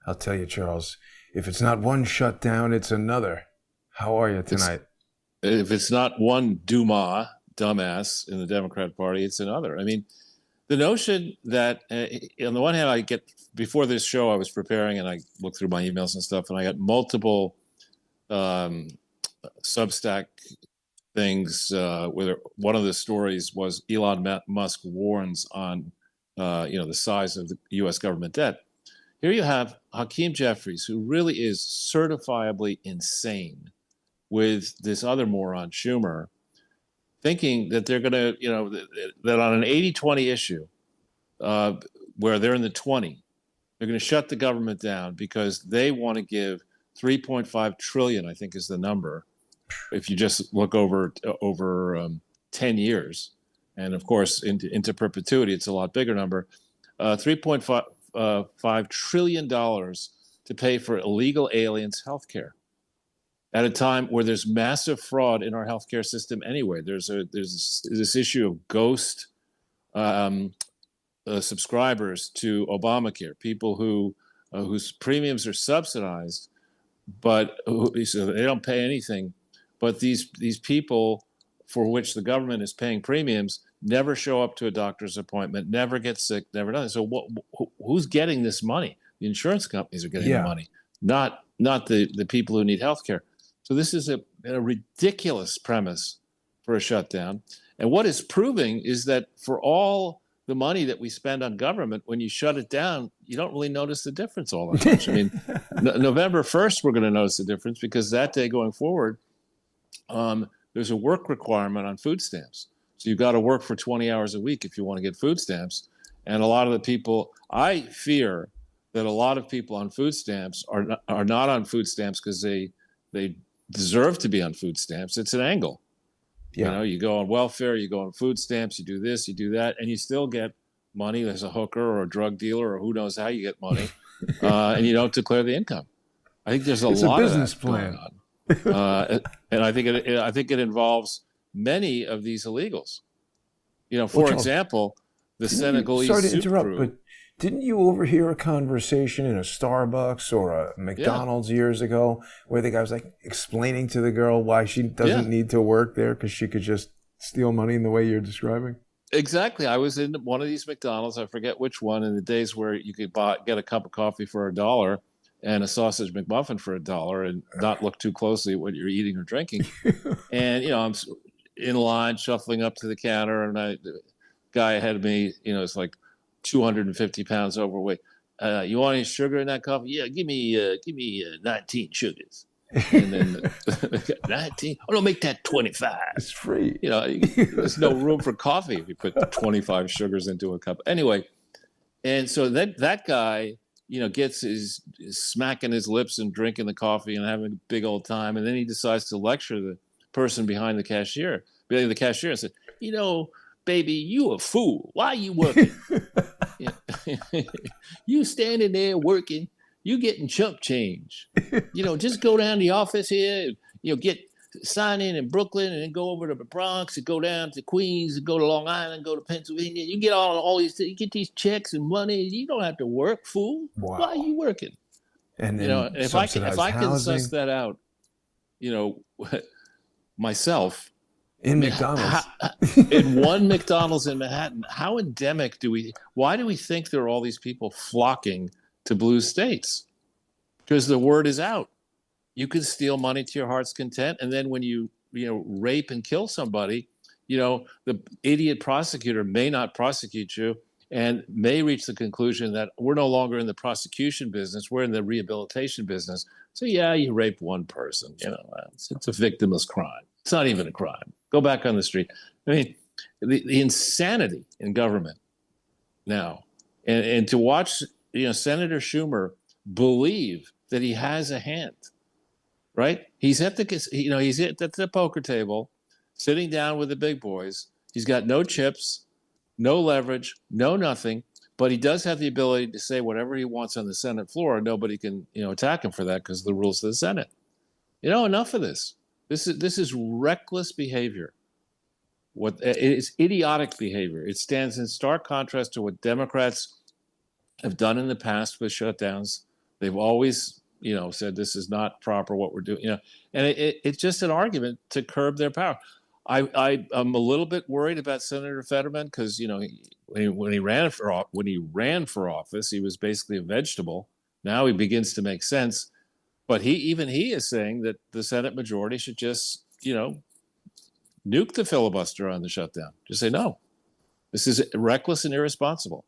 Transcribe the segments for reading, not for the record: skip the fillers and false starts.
I'll tell you, Charles, if it's not one shutdown, it's another. How are you It's tonight? if it's not one dumbass in the Democrat Party, it's another. I mean, the notion that on the one hand, I get before this show, I was preparing and I looked through my emails and stuff, and I got multiple um, Substack things where one of the stories was Elon Musk warns on the size of the U.S. government debt. Here you have Hakeem Jeffries, who really is certifiably insane, with this other moron Schumer, thinking that they're going to, that on an 80-20 issue, uh, where they're in the 20, they're going to shut the government down because they want to give 3.5 trillion, I think is the number, if you just look over 10 years. And of course, into perpetuity, it's a lot bigger number. 3.5 trillion dollars to pay for illegal aliens' health care at a time where there's massive fraud in our healthcare system anyway. There's this issue of ghost um, subscribers to Obamacare, people whose premiums are subsidized, but so they don't pay anything. But these people for which the government is paying premiums never show up to a doctor's appointment, never get sick, never done it. So who's getting this money? The insurance companies are getting the Yeah. money, not the people who need health care. So this is a ridiculous premise for a shutdown. And what it's proving is that for all the money that we spend on government, when you shut it down, you don't really notice the difference all that much. I mean, November 1st, we're going to notice the difference because that day going forward, there's a work requirement on food stamps. So you've got to work for 20 hours a week if you want to get food stamps. And a lot of the people, I fear that a lot of people on food stamps are not on food stamps because they deserve to be on food stamps. It's an angle. You Yeah. know, you go on welfare, you go on food stamps, you do this, you do that, and you still get money as a hooker or a drug dealer or who knows how you get money, and you don't declare the income. I think there's a It's a lot of business that going plan. on, and I think it involves many of these illegals. You know, Well, for Charles, example, the didn't you, Senegalese sorry to soup interrupt, crew. but didn't you overhear a conversation in a Starbucks or a Yeah, McDonald's years ago where the guy was like explaining to the girl why she yeah, doesn't need to work there because she could just steal money in the way you're describing? exactly. I was in one of these McDonald's. I forget which one. In the days where you could get a cup of coffee for $1 and a sausage McMuffin for $1 and not look too closely at what you're eating or drinking. And I'm in line, shuffling up to the counter, and the guy ahead of me, it's like 250 pounds overweight. You want any sugar in that coffee? Yeah, give me 19 sugars. And then 19. Oh, no, make that 25. It's free. There's no room for coffee if you put 25 sugars into a cup. Anyway, and so that guy, gets his smacking his lips and drinking the coffee and having a big old time, and then he decides to lecture the person behind the cashier, and said, "Baby, you a fool. Why are you working? Yeah. You standing there working, you getting chump change. Just go down to the office here, get sign in Brooklyn and then go over to the Bronx and go down to Queens and go to Long Island, go to Pennsylvania. You get all these, you get these checks and money. You don't have to work, fool. Why are Wow. you working? And then If subsidized I can suss housing that out, you know, myself, I in mean, McDonald's. in one McDonald's in Manhattan, how endemic why do we think there are all these people flocking to blue states? Because the word is out. You can steal money to your heart's content. And then when you rape and kill somebody, the idiot prosecutor may not prosecute you and may reach the conclusion that we're no longer in the prosecution business. We're in the rehabilitation business. So yeah, you raped one person, it's a victimless crime. It's not even a crime. Go back on the street. I mean, the insanity in government now, and to watch, Senator Schumer believe that he has a hand, right? He's at the poker table, sitting down with the big boys. He's got no chips, no leverage, no nothing, but he does have the ability to say whatever he wants on the Senate floor. Nobody can, attack him for that because of the rules of the Senate. Enough of this. This is reckless behavior. What it is idiotic behavior. It stands in stark contrast to what Democrats have done in the past with shutdowns. They've always, said this is not proper what we're doing, and it's just an argument to curb their power. I'm a little bit worried about Senator Fetterman because when he ran for office, he was basically a vegetable. Now he begins to make sense, but he is saying that the Senate majority should just nuke the filibuster on the shutdown. Just say no. This is reckless and irresponsible.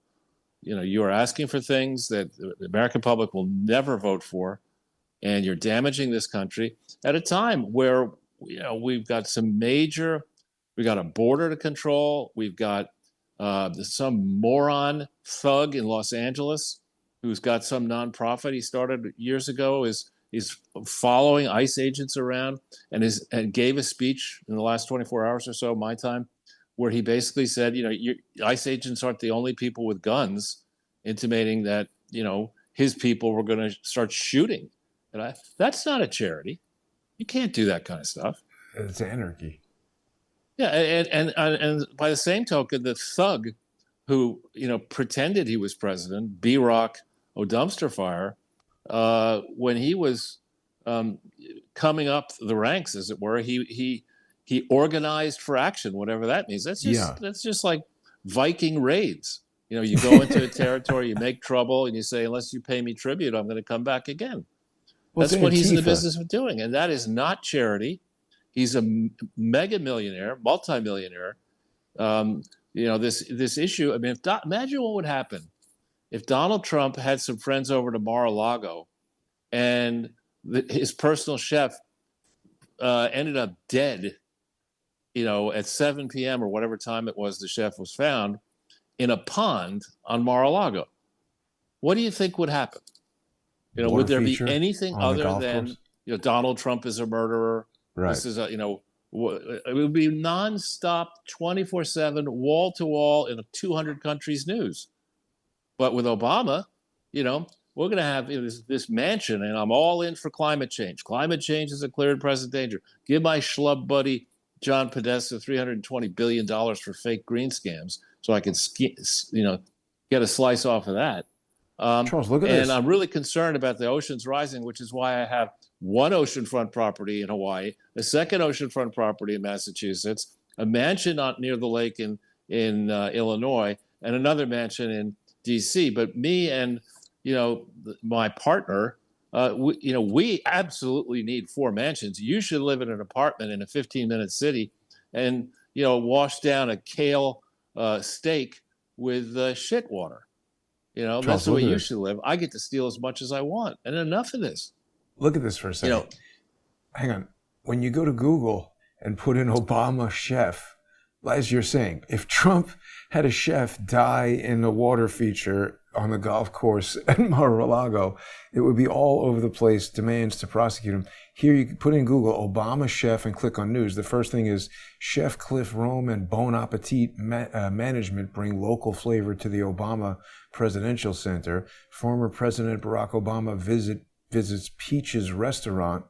You are asking for things that the American public will never vote for, and you're damaging this country at a time where we've got we got a border to control. We've got some moron thug in Los Angeles who's got some nonprofit he started years ago. He's following ICE agents around and gave a speech in the last 24 hours or so, my time, where he basically said, ICE agents aren't the only people with guns, intimating that, his people were going to start shooting. And that's not a charity. You can't do that kind of stuff. It's anarchy. Yeah, and by the same token, the thug who, pretended he was president, B-Rock Dumpster Fire, when he was coming up the ranks, as it were, he organized for action, whatever that means. That's just like Viking raids. You go into a territory, you make trouble, and you say, unless you pay me tribute, I'm going to come back again. Well, that's what he's in the business of doing. And that is not charity. He's a mega millionaire, multimillionaire. This issue, I mean, imagine what would happen if Donald Trump had some friends over to Mar-a-Lago and his personal chef ended up dead, at 7 p.m. or whatever time it was the chef was found in a pond on Mar-a-Lago. What do you think would happen? Would there be anything other than, Donald Trump is a murderer? Right. This is it would be nonstop, 24/7, wall to wall in 200 countries news. But with Obama, we're going to have this mansion, and I'm all in for climate change. Climate change is a clear and present danger. Give my schlub buddy John Podesta $320 billion for fake green scams so I can, get a slice off of that. Charles, look at this. And I'm really concerned about the oceans rising, which is why I have one oceanfront property in Hawaii, a second oceanfront property in Massachusetts, a mansion out near the lake in Illinois, and another mansion in D.C. But me and my partner, we absolutely need 4 mansions. You should live in an apartment in a 15-minute city, and wash down a kale steak with shit water. Charles, that's the way you should live. I get to steal as much as I want, and enough of this. Look at this for a second. Hang on. When you go to Google and put in Obama chef, as you're saying, if Trump had a chef die in a water feature on the golf course at Mar-a-Lago, it would be all over the place, demands to prosecute him. Here you can put in Google Obama chef and click on news. The first thing is Chef Cliff Rome and Bon Appetit management bring local flavor to the Obama Presidential Center. Former President Barack Obama visits Peach's restaurant.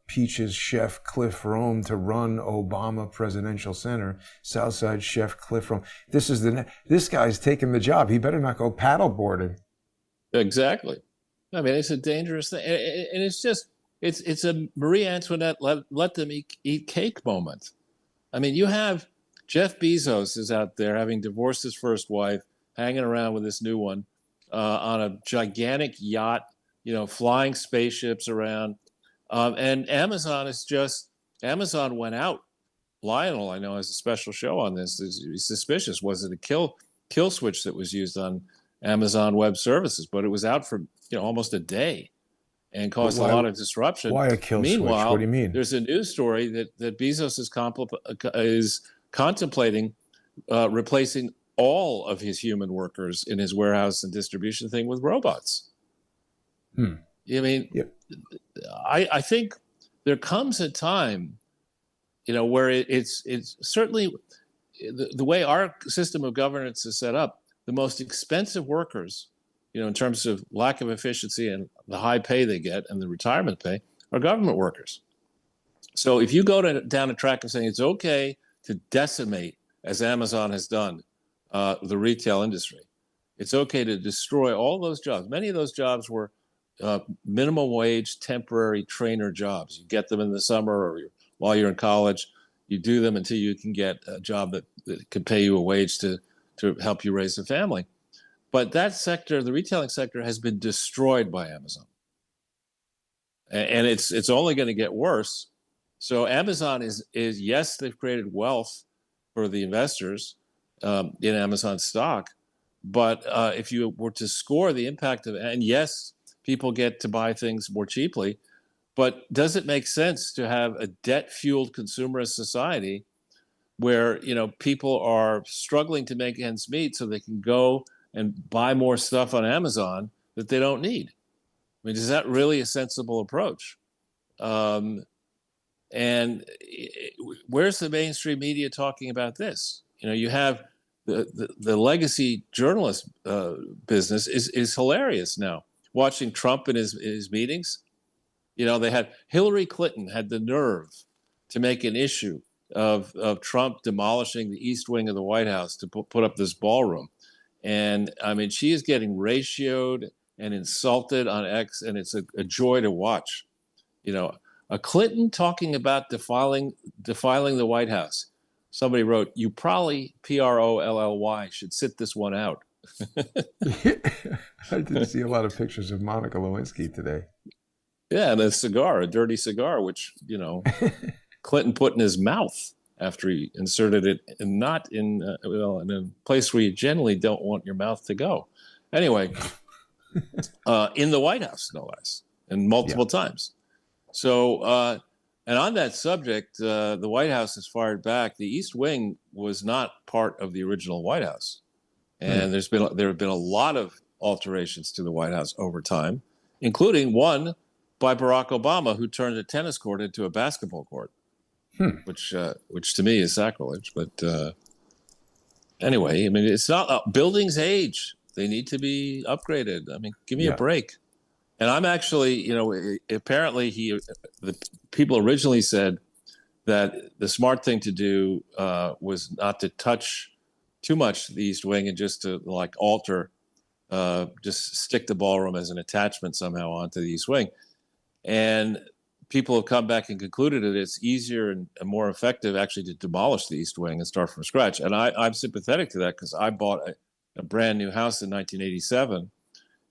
Peach's chef Cliff Rome to run Obama Presidential Center. Southside chef Cliff Rome. This guy's taking the job. He better not go paddleboarding. Exactly. I mean, it's a dangerous thing, and it's a Marie Antoinette let them eat cake moment. I mean, you have Jeff Bezos is out there having divorced his first wife, hanging around with this new one on a gigantic yacht, flying spaceships around. And Amazon went out. Lionel, I know, has a special show on this. He's suspicious. Was it a kill switch that was used on Amazon Web Services? But it was out for almost a day and caused a lot of disruption. Why a kill switch? What do you mean? There's a news story that Bezos is contemplating replacing all of his human workers in his warehouse and distribution thing with robots. I mean, yep. I think there comes a time, where it's certainly the way our system of governance is set up, the most expensive workers, in terms of lack of efficiency and the high pay they get and the retirement pay, are government workers. So if you go down a track of saying it's okay to decimate, as Amazon has done, the retail industry, It's okay to destroy all those jobs. Many of those jobs were minimum wage, temporary trainer jobs. You get them in the summer or while you're in college. You do them until you can get a job that can pay you a wage to help you raise a family. But that sector, the retailing sector, has been destroyed by Amazon, and it's only going to get worse. So Amazon is yes, they've created wealth for the investors in Amazon stock, but if you were to score the impact of, and yes, people get to buy things more cheaply, but does it make sense to have a debt-fueled consumerist society where people are struggling to make ends meet so they can go and buy more stuff on Amazon that they don't need? I mean, is that really a sensible approach? And where's the mainstream media talking about this? You have the legacy journalist business is hilarious now. Watching Trump in his meetings, they had Hillary Clinton had the nerve to make an issue of Trump demolishing the East Wing of the White House to put up this ballroom. And I mean, she is getting ratioed and insulted on X, and it's a joy to watch. A Clinton talking about defiling the White House. Somebody wrote, "You probably PROLLY should sit this one out." I did see a lot of pictures of Monica Lewinsky today. Yeah, and a dirty cigar, which Clinton put in his mouth after he inserted it, and not in in a place where you generally don't want your mouth to go. Anyway, in the White House, no less, and multiple times. So, and on that subject, the White House has fired back. The East Wing was not part of the original White House, and there have been a lot of alterations to the White House over time, including one by Barack Obama, who turned a tennis court into a basketball court, which to me is sacrilege. But anyway, I mean, it's not buildings age; they need to be upgraded. I mean, give me a break. And I'm actually, apparently the people originally said that the smart thing to do was not to touch too much the East Wing and just to alter, just stick the ballroom as an attachment somehow onto the East Wing. And people have come back and concluded that it's easier and more effective actually to demolish the East Wing and start from scratch. And I'm sympathetic to that because I bought a brand new house in 1987.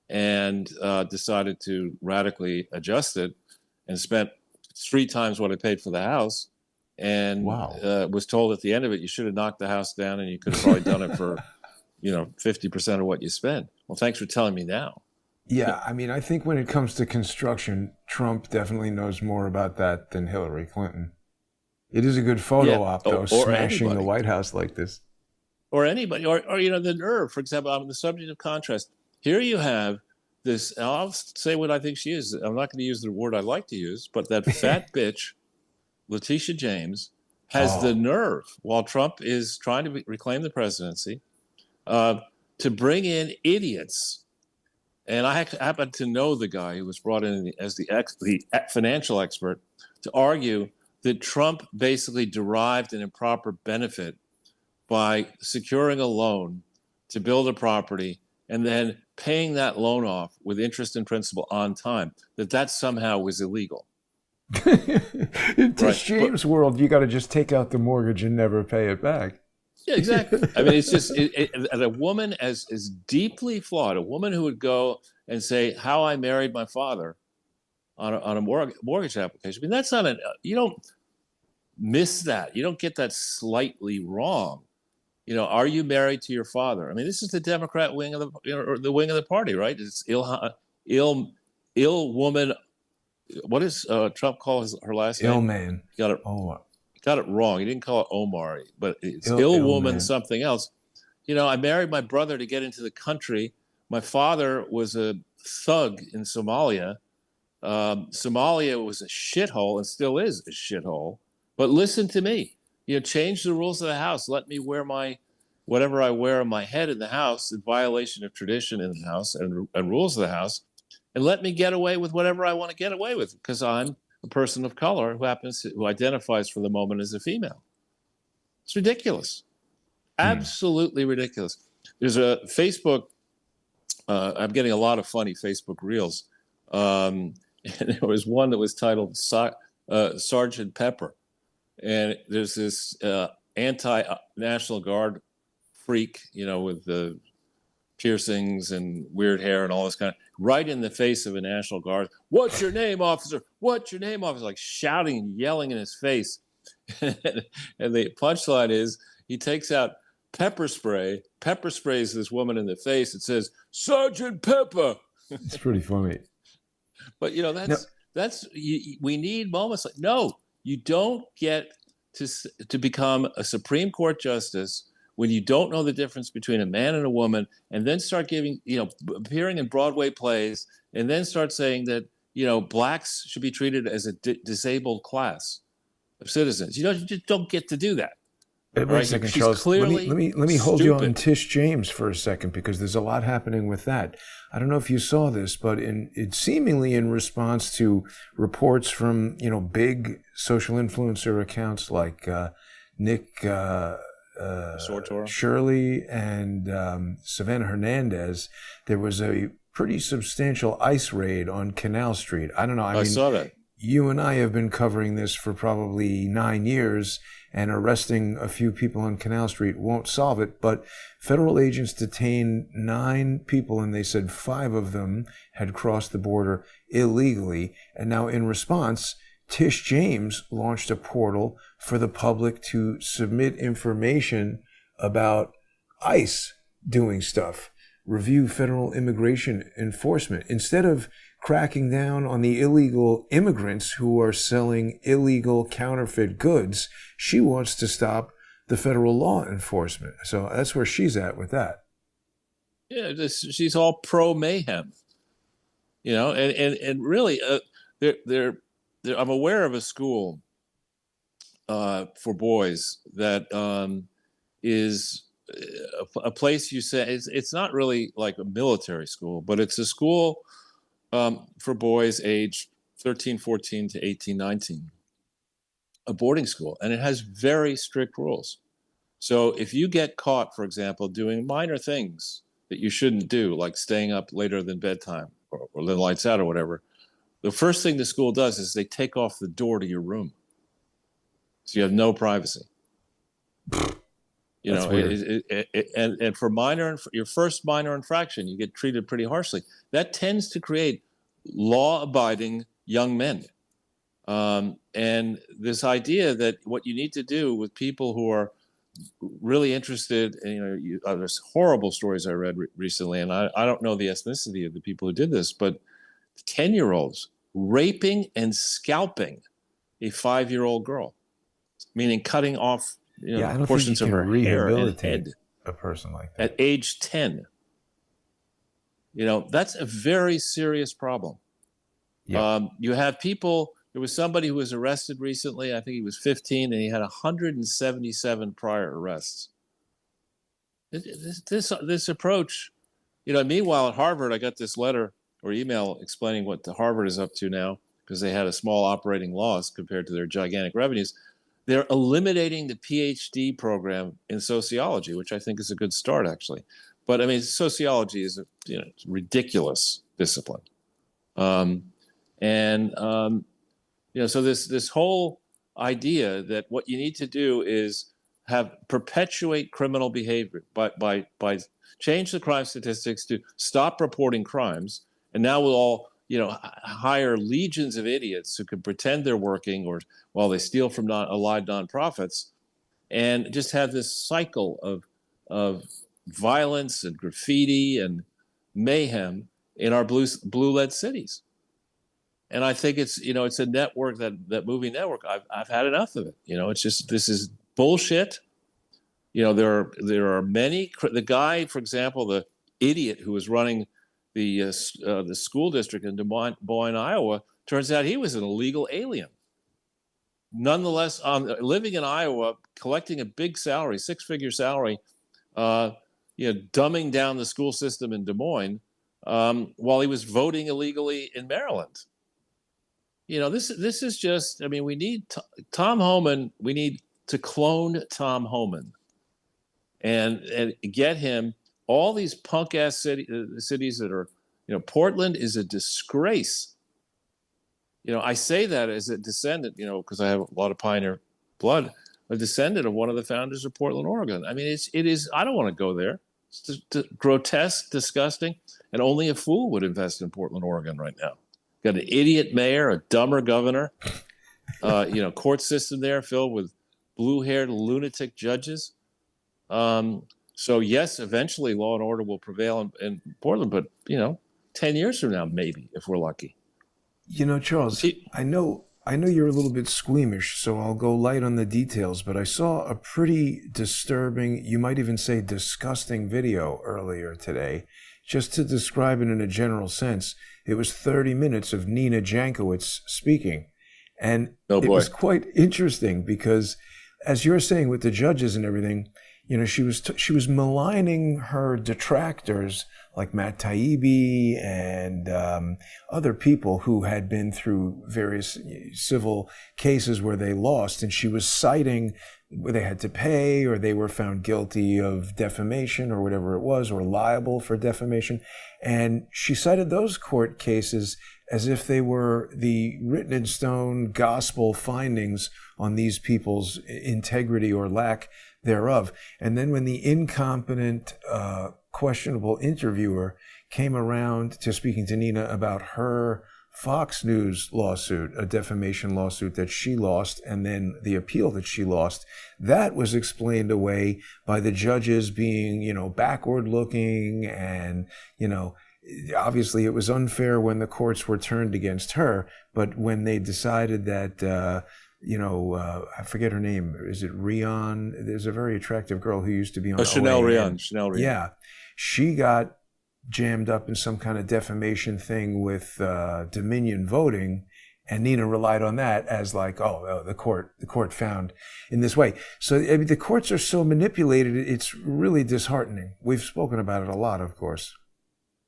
And decided to radically adjust it and spent 3 times what I paid for the house. And was told at the end of it, you should have knocked the house down and you could have probably done it for, 50% of what you spent. Well, thanks for telling me now. Yeah, I mean, I think when it comes to construction, Trump definitely knows more about that than Hillary Clinton. It is a good photo op, though, smashing the White House like this. Or anybody, or the nerve, for example, on the subject of contrast. Here you have this, I'll say what I think she is. I'm not going to use the word I like to use, but that fat bitch, Letitia James, has the nerve, while Trump is trying to reclaim the presidency, to bring in idiots. And I happen to know the guy who was brought in as the financial expert to argue that Trump basically derived an improper benefit by securing a loan to build a property and then paying that loan off with interest and principal on time, that somehow was illegal. In James' world, you got to just take out the mortgage and never pay it back. Yeah, exactly. I mean, it's just a woman as deeply flawed, a woman who would go and say, how I married my father on a mortgage application. I mean, that's not you don't miss that. You don't get that slightly wrong. Are you married to your father? I mean, this is the Democrat wing of or the wing of the party, right? It's ill woman. What does Trump call her last name? Ill man. Got it wrong. He didn't call it Omar, but it's ill woman, man. Something else. I married my brother to get into the country. My father was a thug in Somalia. Somalia was a shithole and still is a shithole. But listen to me. Change the rules of the house. Let me wear whatever I wear on my head in the house in violation of tradition in the house and rules of the house. And let me get away with whatever I want to get away with because I'm a person of color who identifies for the moment as a female. It's ridiculous. Absolutely ridiculous. There's a Facebook I'm getting a lot of funny Facebook reels. And there was one that was titled Sergeant Pepper. And there's this anti-National Guard freak, with the piercings and weird hair and all this kind of, right in the face of a National Guard. What's your name, officer? What's your name, officer? Like shouting and yelling in his face. And the punchline is he takes out pepper sprays this woman in the face. It says, Sergeant Pepper. It's pretty funny. But we need moments like, no, you don't get to become a Supreme Court justice when you don't know the difference between a man and a woman, and then start appearing in Broadway plays, and then start saying that, blacks should be treated as a disabled class of citizens. You just don't get to do that. Wait a second, Charles. Let me hold you on Tish James for a second, because there's a lot happening with that. I don't know if you saw this, but it's seemingly in response to reports from big social influencer accounts like Nick Shirley and Savannah Hernandez. There was a pretty substantial ICE raid on Canal Street. I don't know. I mean, saw that. You and I have been covering this for probably 9 years, and arresting a few people on Canal Street won't solve it. But federal agents detained 9 people, and they said 5 of them had crossed the border illegally. And now, in response, Tish James launched a portal for the public to submit information about ICE doing stuff, review federal immigration enforcement. Instead of cracking down on the illegal immigrants who are selling illegal counterfeit goods, she wants to stop the federal law enforcement. So that's where she's at with that. Yeah, she's all pro mayhem, and really, I'm aware of a school for boys that is a place you say it's not really like a military school, but it's a school for boys aged 13, 14 to 18, 19, a boarding school. And it has very strict rules. So if you get caught, for example, doing minor things that you shouldn't do, like staying up later than bedtime or the lights out or whatever, the first thing the school does is they take off the door to your room. So you have no privacy. And for your first minor infraction, you get treated pretty harshly. That tends to create law-abiding young men. And this idea that what you need to do with people who are really interested, in, there's horrible stories I read recently, and I don't know the ethnicity of the people who did this, but 10-year-olds raping and scalping a 5-year-old girl, meaning cutting off portions of her hair and head. A person like that at age 10. That's a very serious problem. Yeah. You have people. There was somebody who was arrested recently. I think he was 15, and he had 177 prior arrests. This approach, Meanwhile, at Harvard, I got this letter or email explaining what the Harvard is up to now, because they had a small operating loss compared to their gigantic revenues. They're eliminating the PhD program in sociology, which I think is a good start, actually. But I mean, sociology is a ridiculous discipline, so this whole idea that what you need to do is perpetuate criminal behavior by change the crime statistics to stop reporting crimes, and now we'll all hire legions of idiots who can pretend they're working or while they steal from allied nonprofits, and just have this cycle of violence and graffiti and mayhem in our blue-led cities. And I think it's a network that movie network. I've had enough of it. It's just, this is bullshit. There are many. The guy, for example, the idiot who was running the school district in Des Moines, Iowa, turns out he was an illegal alien. Nonetheless, living in Iowa, collecting a big salary, 6-figure salary, dumbing down the school system in Des Moines while he was voting illegally in Maryland. This is just. I mean, we need Tom Homan. We need to clone Tom Homan and get him All these punk ass cities that are, Portland is a disgrace. I say that as a descendant, because I have a lot of pioneer blood, a descendant of one of the founders of Portland, Oregon. I mean, it is. I don't want to go there. It's grotesque, disgusting, and only a fool would invest in Portland, Oregon right now. Got an idiot mayor, a dumber governor, court system there filled with blue-haired lunatic judges. So yes, eventually law and order will prevail in Portland, but 10 years from now, maybe, if we're lucky. Charles, I know you're a little bit squeamish, so I'll go light on the details, but I saw a pretty disturbing, you might even say disgusting video earlier today. Just to describe it in a general sense, it was 30 minutes of Nina Jankowicz speaking. And it was quite interesting because, as you're saying with the judges and everything, she was maligning her detractors like Matt Taibbi and other people who had been through various civil cases where they lost, and she was citing where they had to pay or they were found guilty of defamation or whatever it was, or liable for defamation. And she cited those court cases as if they were the written in stone gospel findings on these people's integrity or lack thereof. And then when the incompetent, questionable interviewer came around to speaking to Nina about her Fox News lawsuit, a defamation lawsuit that she lost, and then the appeal that she lost, that was explained away by the judges being, backward looking, and, obviously it was unfair when the courts were turned against her, but when they decided that, I forget her name. Is it Rion? There's a very attractive girl who used to be on Chanel Rion. Chanel Rion. Yeah. She got jammed up in some kind of defamation thing with Dominion voting, and Nina relied on that as like, the court found in this way. So the courts are so manipulated, it's really disheartening. We've spoken about it a lot, of course.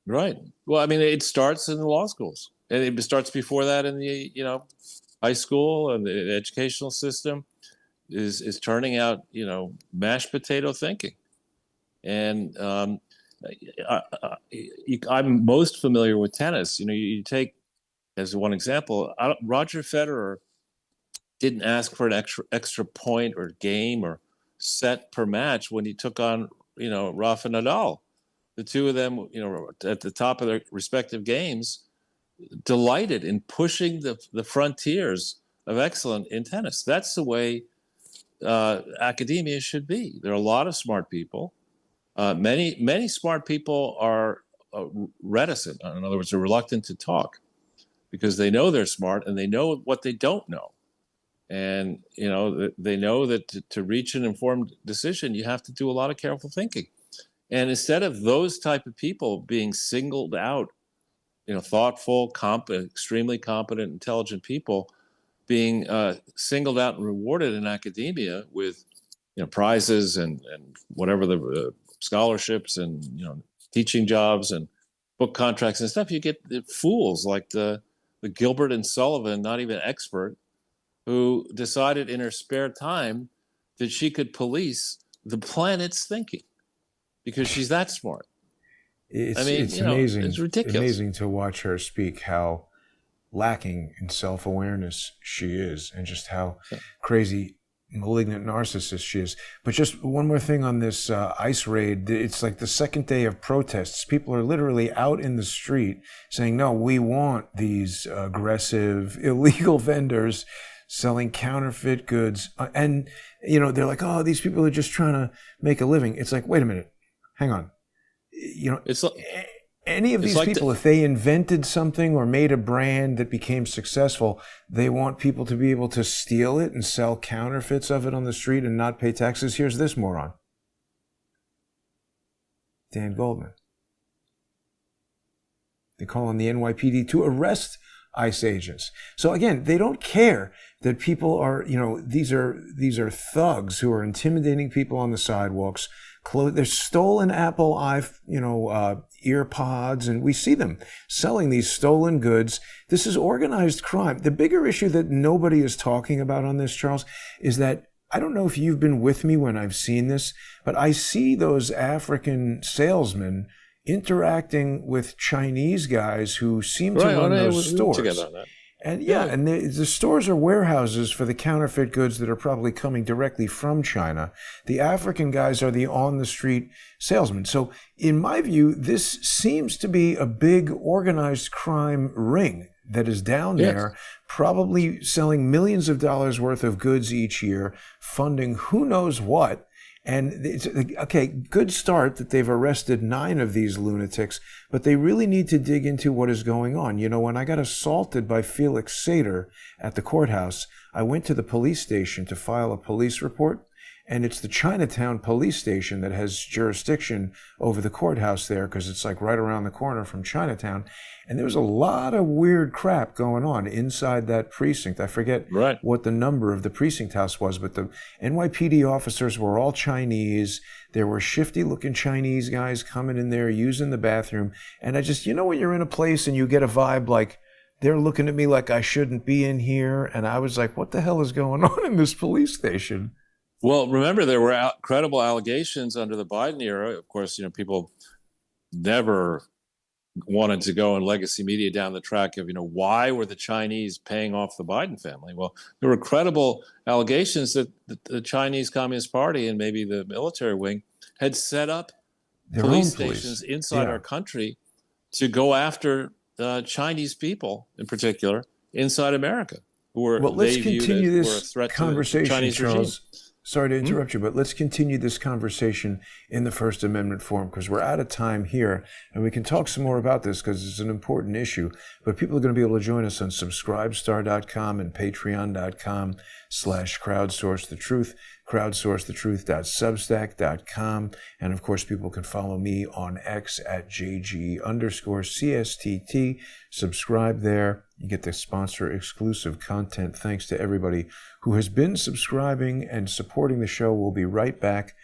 Right. Well, it starts in the law schools, and it starts before that in the high school, and the educational system is turning out mashed potato thinking. And I'm most familiar with tennis. You take as one example, Roger Federer didn't ask for an extra point or game or set per match when he took on Rafa Nadal. The two of them, at the top of their respective games, delighted in pushing the frontiers of excellence in tennis. That's the way academia should be. There are a lot of smart people. Many smart people are reticent. In other words, they're reluctant to talk because they know they're smart and they know what they don't know. And, they know that to reach an informed decision, you have to do a lot of careful thinking. And instead of those type of people being singled out, thoughtful, extremely competent, intelligent people being singled out and rewarded in academia with, prizes and whatever the scholarships and, teaching jobs and book contracts and stuff, you get the fools like the Gilbert and Sullivan, not even expert, who decided in her spare time that she could police the planet's thinking because she's that smart. It's amazing. It's ridiculous. Amazing to watch her speak how lacking in self-awareness she is, and just how crazy malignant narcissist she is. But just one more thing on this ICE raid. It's like the second day of protests. People are literally out in the street saying, no, we want these aggressive, illegal vendors selling counterfeit goods. And, they're like, oh, these people are just trying to make a living. It's like, wait a minute. Hang on. It's like, any of these people, if they invented something or made a brand that became successful, they want people to be able to steal it and sell counterfeits of it on the street and not pay taxes. Here's this moron. Dan Goldman. They call on the NYPD to arrest ICE agents. So again, they don't care that people are, these are thugs who are intimidating people on the sidewalks. There's stolen Apple earpods, and we see them selling these stolen goods. This is organized crime. The bigger issue that nobody is talking about on this, Charles, is that I don't know if you've been with me when I've seen this, but I see those African salesmen interacting with Chinese guys who seem to run those stores. Together on that. And and the stores are warehouses for the counterfeit goods that are probably coming directly from China. The African guys are the on-the-street salesmen. So in my view, this seems to be a big organized crime ring that is down there, probably selling millions of dollars worth of goods each year, funding who knows what. And it's, okay, good start that they've arrested 9 of these lunatics, but they really need to dig into what is going on. You know, when I got assaulted by Felix Sater at the courthouse, I went to the police station to file a police report, and it's the Chinatown police station that has jurisdiction over the courthouse there because it's like right around the corner from Chinatown. And there was a lot of weird crap going on inside that precinct. I forget what the number of the precinct house was, but the NYPD officers were all Chinese. There were shifty-looking Chinese guys coming in there using the bathroom. And I just, you know, when you're in a place and you get a vibe like, they're looking at me like I shouldn't be in here. And I was like, what the hell is going on in this police station? Well, remember, there were credible allegations under the Biden era. Of course, you know, people never wanted to go in legacy media down the track of, you know, why were the Chinese paying off the Biden family? Well, there were credible allegations that the Chinese Communist Party and maybe the military wing had set up police stations inside our country to go after Chinese people in particular inside America, who were let's continue this conversation, Chinese Charles. regime. Sorry to interrupt you, but let's continue this conversation in the First Amendment forum because we're out of time here, and we can talk some more about this because it's an important issue. But people are going to be able to join us on subscribestar.com and patreon.com/crowdsourcethetruth, crowdsourcethetruth.substack.com. And of course, people can follow me on X at JG_CSTT. Subscribe there. You get the sponsor exclusive content. Thanks to everybody who has been subscribing and supporting the show. We'll be right back